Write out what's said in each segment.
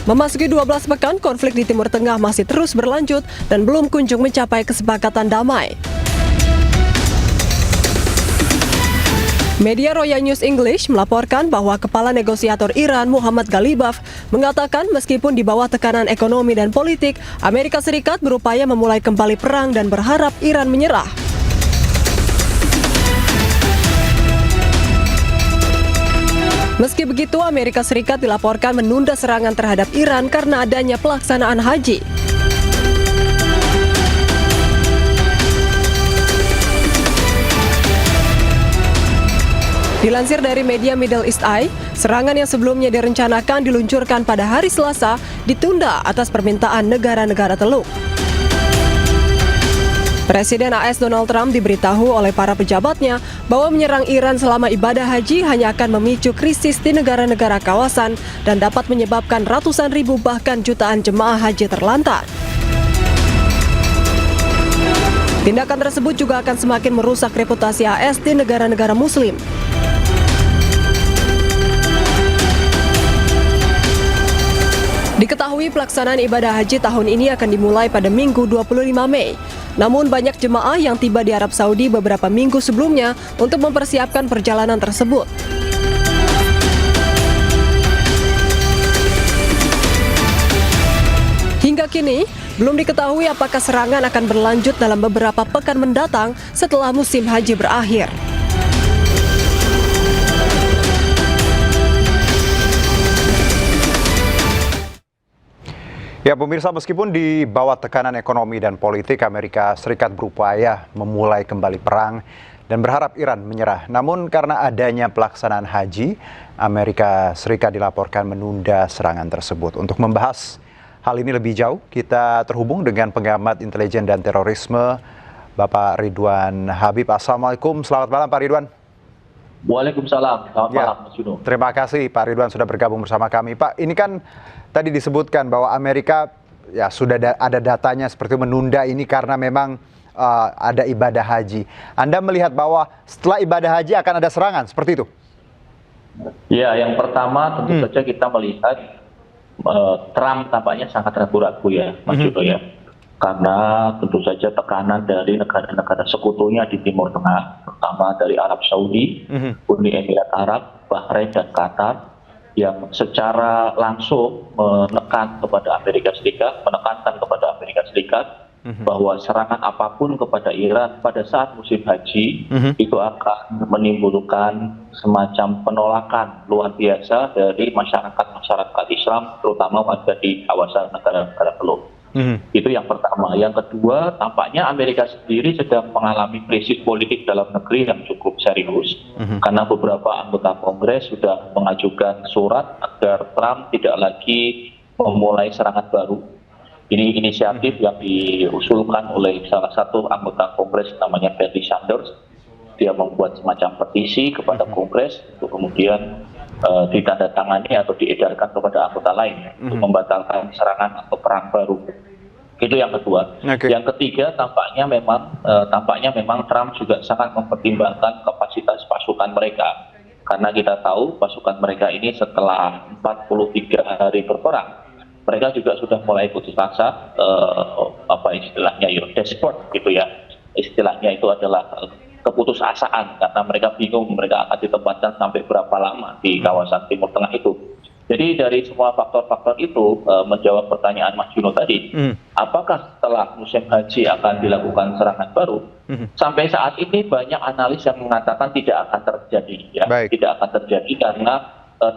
Memasuki 12 pekan, konflik di Timur Tengah masih terus berlanjut dan belum kunjung mencapai kesepakatan damai. Media Roya News English melaporkan bahwa kepala negosiator Iran Muhammad Ghalibaf mengatakan meskipun di bawah tekanan ekonomi dan politik, Amerika Serikat berupaya memulai kembali perang dan berharap Iran menyerah. Meski begitu, Amerika Serikat dilaporkan menunda serangan terhadap Iran karena adanya pelaksanaan haji. Dilansir dari media Middle East Eye, serangan yang sebelumnya direncanakan diluncurkan pada hari Selasa ditunda atas permintaan negara-negara Teluk. Presiden AS Donald Trump diberitahu oleh para pejabatnya bahwa menyerang Iran selama ibadah haji hanya akan memicu krisis di negara-negara kawasan dan dapat menyebabkan ratusan ribu bahkan jutaan jemaah haji terlantar. Tindakan tersebut juga akan semakin merusak reputasi AS di negara-negara Muslim. Diketahui pelaksanaan ibadah haji tahun ini akan dimulai pada Minggu 25 Mei. Namun banyak jemaah yang tiba di Arab Saudi beberapa minggu sebelumnya untuk mempersiapkan perjalanan tersebut. Hingga kini, belum diketahui apakah serangan akan berlanjut dalam beberapa pekan mendatang setelah musim haji berakhir. Ya pemirsa, meskipun di bawah tekanan ekonomi dan politik, Amerika Serikat berupaya memulai kembali perang dan berharap Iran menyerah. Namun karena adanya pelaksanaan haji, Amerika Serikat dilaporkan menunda serangan tersebut. Untuk membahas hal ini lebih jauh, kita terhubung dengan pengamat intelijen dan terorisme, Bapak Ridwan Habib. Assalamualaikum, selamat malam Pak Ridwan. Waalaikumsalam, selamat malam Mas Juno. Terima kasih Pak Ridwan sudah bergabung bersama kami. Pak, ini kan tadi disebutkan bahwa Amerika ya sudah ada datanya seperti menunda ini karena memang ada ibadah haji. Anda melihat bahwa setelah ibadah haji akan ada serangan seperti itu? Ya, yang pertama tentu saja kita melihat Trump tampaknya sangat ragu-ragu ya, Mas Juno ya. Karena tentu saja tekanan dari negara-negara sekutunya di Timur Tengah, terutama dari Arab Saudi, Uni Emirat Arab, Bahrain, dan Qatar, yang secara langsung menekankan kepada Amerika Serikat bahwa serangan apapun kepada Iran pada saat musim haji itu akan menimbulkan semacam penolakan luar biasa dari masyarakat Islam, terutama warga di kawasan negara-negara Teluk. Itu yang pertama. Yang kedua, tampaknya Amerika sendiri sedang mengalami krisis politik dalam negeri yang cukup serius, karena beberapa anggota Kongres sudah mengajukan surat agar Trump tidak lagi memulai serangan baru. Ini inisiatif yang diusulkan oleh salah satu anggota Kongres namanya Bernie Sanders. Dia membuat semacam petisi kepada Kongres untuk kemudian ditandatangani atau diedarkan kepada anggota lain untuk membatalkan serangan atau perang baru. Itu yang kedua. Yang ketiga, tampaknya memang Trump juga sangat mempertimbangkan kapasitas pasukan mereka, karena kita tahu pasukan mereka ini setelah 43 hari berperang, mereka juga sudah mulai putus asa, istilahnya desperate gitu ya. Istilahnya itu adalah keputusasaan, karena mereka bingung mereka akan ditempatkan sampai berapa lama di kawasan Timur Tengah itu. Jadi dari semua faktor-faktor itu menjawab pertanyaan Mas Juno tadi, apakah setelah musim haji akan dilakukan serangan baru? Sampai saat ini banyak analis yang mengatakan tidak akan terjadi, ya. Tidak akan terjadi karena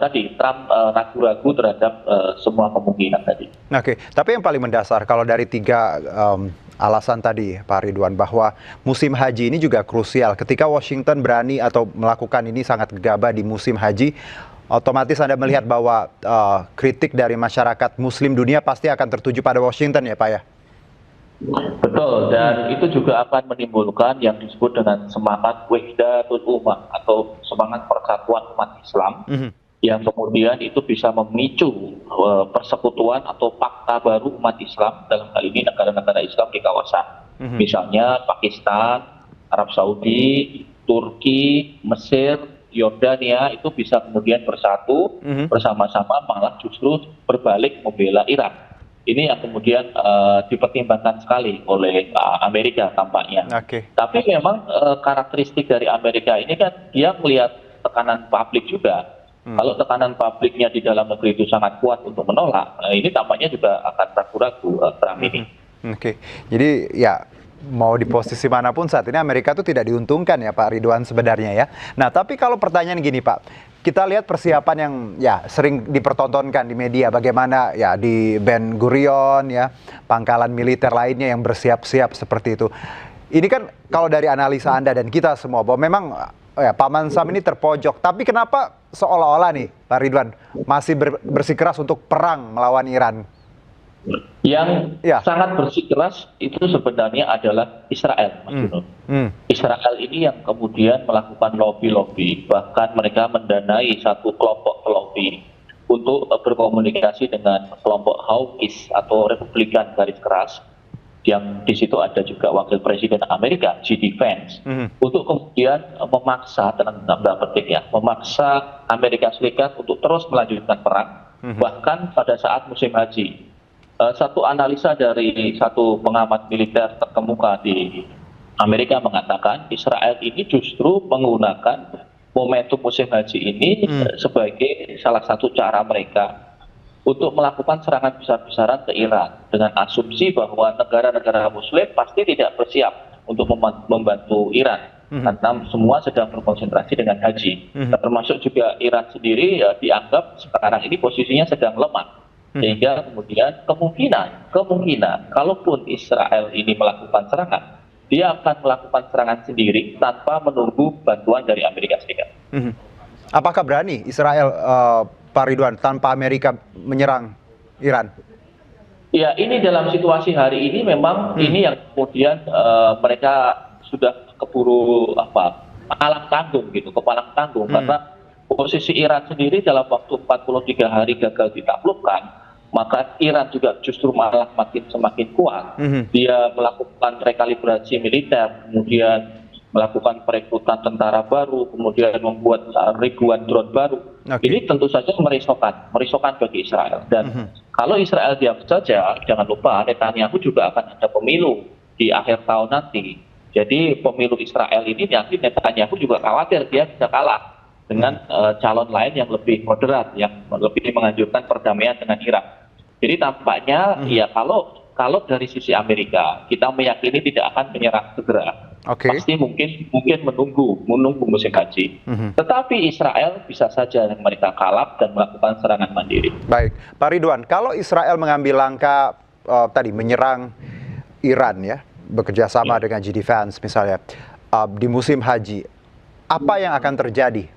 tadi Trump ragu-ragu terhadap semua kemungkinan tadi. Oke, tapi yang paling mendasar kalau dari tiga alasan tadi Pak Ridwan, bahwa musim haji ini juga krusial. Ketika Washington berani atau melakukan ini sangat gegabah di musim haji, otomatis Anda melihat bahwa kritik dari masyarakat Muslim dunia pasti akan tertuju pada Washington ya Pak ya? Betul, dan itu juga akan menimbulkan yang disebut dengan semangat wahdatul ummah atau semangat persatuan umat Islam, yang kemudian itu bisa memicu persekutuan atau fakta baru umat Islam, dalam hal ini negara-negara Islam di kawasan. Misalnya Pakistan, Arab Saudi, Turki, Mesir, Yordania itu bisa kemudian bersatu bersama-sama, malah justru berbalik membela Iran. Ini yang kemudian dipertimbangkan sekali oleh Amerika tampaknya. Tapi memang karakteristik dari Amerika ini kan dia melihat tekanan publik juga. Kalau tekanan publiknya di dalam negeri itu sangat kuat untuk menolak, ini tampaknya juga akan ragu-ragu Trump ini. Jadi ya mau di posisi manapun saat ini Amerika itu tidak diuntungkan ya Pak Ridwan sebenarnya ya. Nah tapi kalau pertanyaan gini Pak, kita lihat persiapan yang ya sering dipertontonkan di media bagaimana ya di Ben Gurion ya, pangkalan militer lainnya yang bersiap-siap seperti itu. Ini kan kalau dari analisa Anda dan kita semua bahwa memang ya, Paman Sam ini terpojok. Tapi kenapa seolah-olah nih Pak Ridwan masih bersikeras untuk perang melawan Iran? Yang sangat bersikeras itu sebenarnya adalah Israel, Mas Junun. Israel ini yang kemudian melakukan lobby-lobby, bahkan mereka mendanai satu kelompok lobby untuk berkomunikasi dengan kelompok Hawkis atau Republikan garis keras, yang di situ ada juga Wakil Presiden Amerika, J.D. Vance, untuk kemudian memaksa, memaksa Amerika Serikat untuk terus melanjutkan perang, bahkan pada saat musim haji. Satu analisa dari satu pengamat militer terkemuka di Amerika mengatakan Israel ini justru menggunakan momentum musim haji ini sebagai salah satu cara mereka untuk melakukan serangan besar-besaran ke Iran dengan asumsi bahwa negara-negara Muslim pasti tidak bersiap untuk membantu Iran karena semua sedang berkonsentrasi dengan haji. Termasuk juga Iran sendiri dianggap sekarang ini posisinya sedang lemah. Sehingga kemudian kemungkinan kalaupun Israel ini melakukan serangan, dia akan melakukan serangan sendiri tanpa menunggu bantuan dari Amerika Serikat. Apakah berani Israel, Pak Ridwan, tanpa Amerika menyerang Iran? Ya, ini dalam situasi hari ini memang ini yang kemudian mereka sudah keburu kepalang tanggung karena posisi Iran sendiri dalam waktu 43 hari gagal ditaklukkan, maka Iran juga justru malah semakin kuat. Dia melakukan rekalibrasi militer, kemudian melakukan perekrutan tentara baru, kemudian membuat ribuan drone baru. Ini tentu saja merisaukan bagi Israel. Dan kalau Israel diam saja, jangan lupa Netanyahu juga akan ada pemilu di akhir tahun nanti. Jadi pemilu Israel ini nanti Netanyahu juga khawatir dia bisa kalah dengan calon lain yang lebih moderat, yang lebih menganjurkan perdamaian dengan Iran. Jadi tampaknya ya kalau dari sisi Amerika kita meyakini tidak akan menyerang segera, pasti mungkin menunggu musim haji. Tetapi Israel bisa saja mereka kalap dan melakukan serangan mandiri. Baik, Pak Ridwan, kalau Israel mengambil langkah tadi menyerang Iran ya, bekerja sama dengan J.D. Vance misalnya di musim haji, apa yang akan terjadi?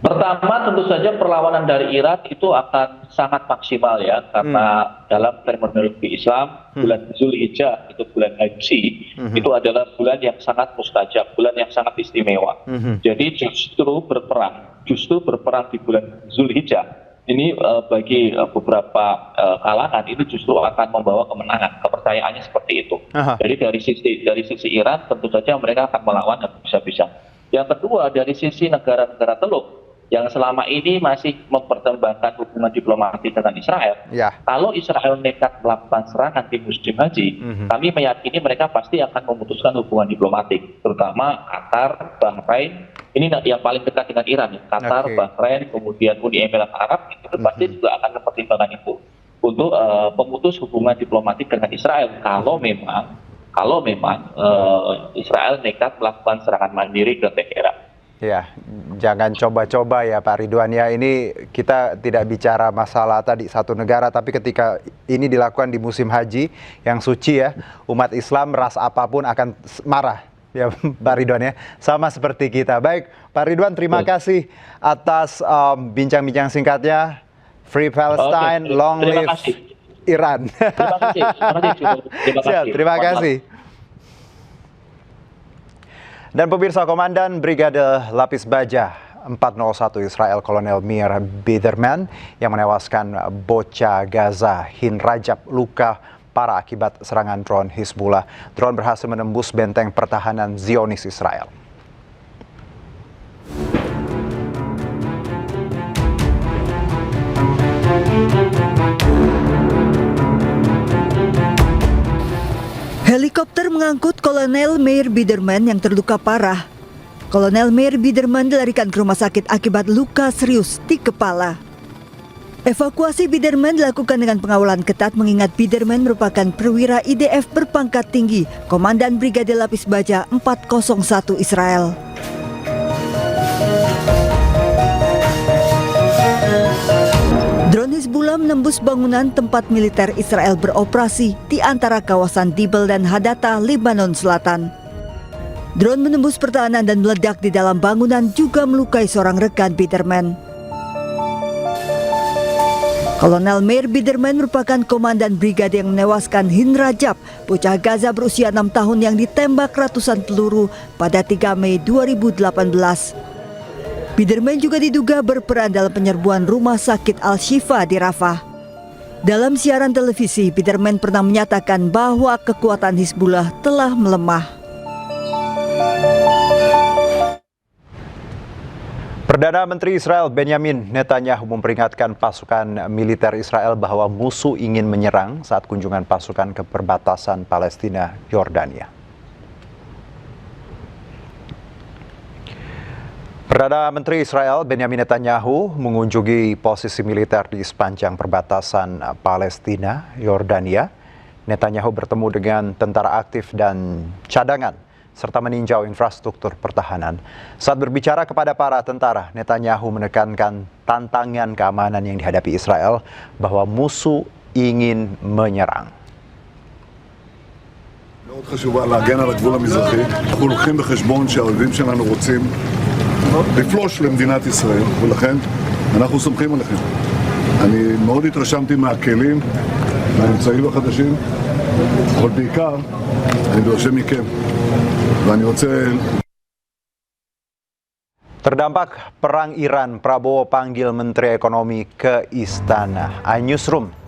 Pertama tentu saja perlawanan dari Iran itu akan sangat maksimal ya, karena dalam terminologi Islam bulan Zulhijjah itu bulan haji, itu adalah bulan yang sangat mustajab, bulan yang sangat istimewa. Jadi justru berperang di bulan Zulhijjah ini bagi beberapa kalangan ini justru akan membawa kemenangan, kepercayaannya seperti itu. Jadi dari sisi Iran tentu saja mereka akan melawan habis-habisan. Yang kedua, dari sisi negara-negara Teluk yang selama ini masih mempertimbangkan hubungan diplomatik dengan Israel, kalau Israel nekat melakukan serangan di musim haji, kami meyakini mereka pasti akan memutuskan hubungan diplomatik, terutama Qatar, Bahrain, ini yang paling dekat dengan Iran, Qatar, Bahrain, kemudian Uni Emirat Arab, itu pasti juga akan mempertimbangkan itu untuk memutus hubungan diplomatik dengan Israel kalau memang Israel nekat melakukan serangan mandiri ke Teheran. Ya, jangan coba-coba ya Pak Ridwan ya. Ini kita tidak bicara masalah tadi satu negara, tapi ketika ini dilakukan di musim haji yang suci ya, umat Islam ras apapun akan marah ya Pak Ridwan ya. Sama seperti kita. Baik, Pak Ridwan, terima kasih atas bincang-bincang singkatnya. Free Palestine, long live Iran. Terima kasih. Dan pemirsa, Komandan Brigade Lapis Baja 401 Israel Kolonel Mir Biderman yang menewaskan bocah Gaza Hin Rajab luka parah akibat serangan drone Hizbullah. Drone berhasil menembus benteng pertahanan Zionis Israel. mengangkut Kolonel Meir Biderman yang terluka parah. Kolonel Meir Biderman dilarikan ke rumah sakit akibat luka serius di kepala. Evakuasi Biderman dilakukan dengan pengawalan ketat mengingat Biderman merupakan perwira IDF berpangkat tinggi, Komandan Brigade Lapis Baja 401 Israel. Drone Hizbullah menembus bangunan tempat militer Israel beroperasi di antara kawasan Dibel dan Hadata, Lebanon Selatan. Drone menembus pertahanan dan meledak di dalam bangunan juga melukai seorang rekan Biderman. Kolonel Meir Biderman merupakan komandan brigade yang menewaskan Hin Rajab, bocah Gaza berusia 6 tahun yang ditembak ratusan peluru pada 3 Mei 2018. Biderman juga diduga berperan dalam penyerbuan rumah sakit Al-Shifa di Rafah. Dalam siaran televisi, Biderman pernah menyatakan bahwa kekuatan Hizbullah telah melemah. Perdana Menteri Israel Benjamin Netanyahu memperingatkan pasukan militer Israel bahwa musuh ingin menyerang saat kunjungan pasukan ke perbatasan Palestina Yordania. Perdana Menteri Israel Benjamin Netanyahu mengunjungi posisi militer di sepanjang perbatasan Palestina Yordania. Netanyahu bertemu dengan tentara aktif dan cadangan serta meninjau infrastruktur pertahanan. Saat berbicara kepada para tentara, Netanyahu menekankan tantangan keamanan yang dihadapi Israel bahwa musuh ingin menyerang. מאוד חשובה להגן על הגבול המזרחי. אנחנו לוקחים בחשבון שהאויבים שלנו רוצים לפלוש למדינת ישראל, ולכן אנחנו סומכים עליכם. אני מאוד התרשמתי מהכלים, מהאמצעים החדשים, אבל בעיקר אני דורש מכם. ואני רוצה... Terdampak perang Iran, Prabowo panggil Menteri Ekonomi ke Istana. iNewsroom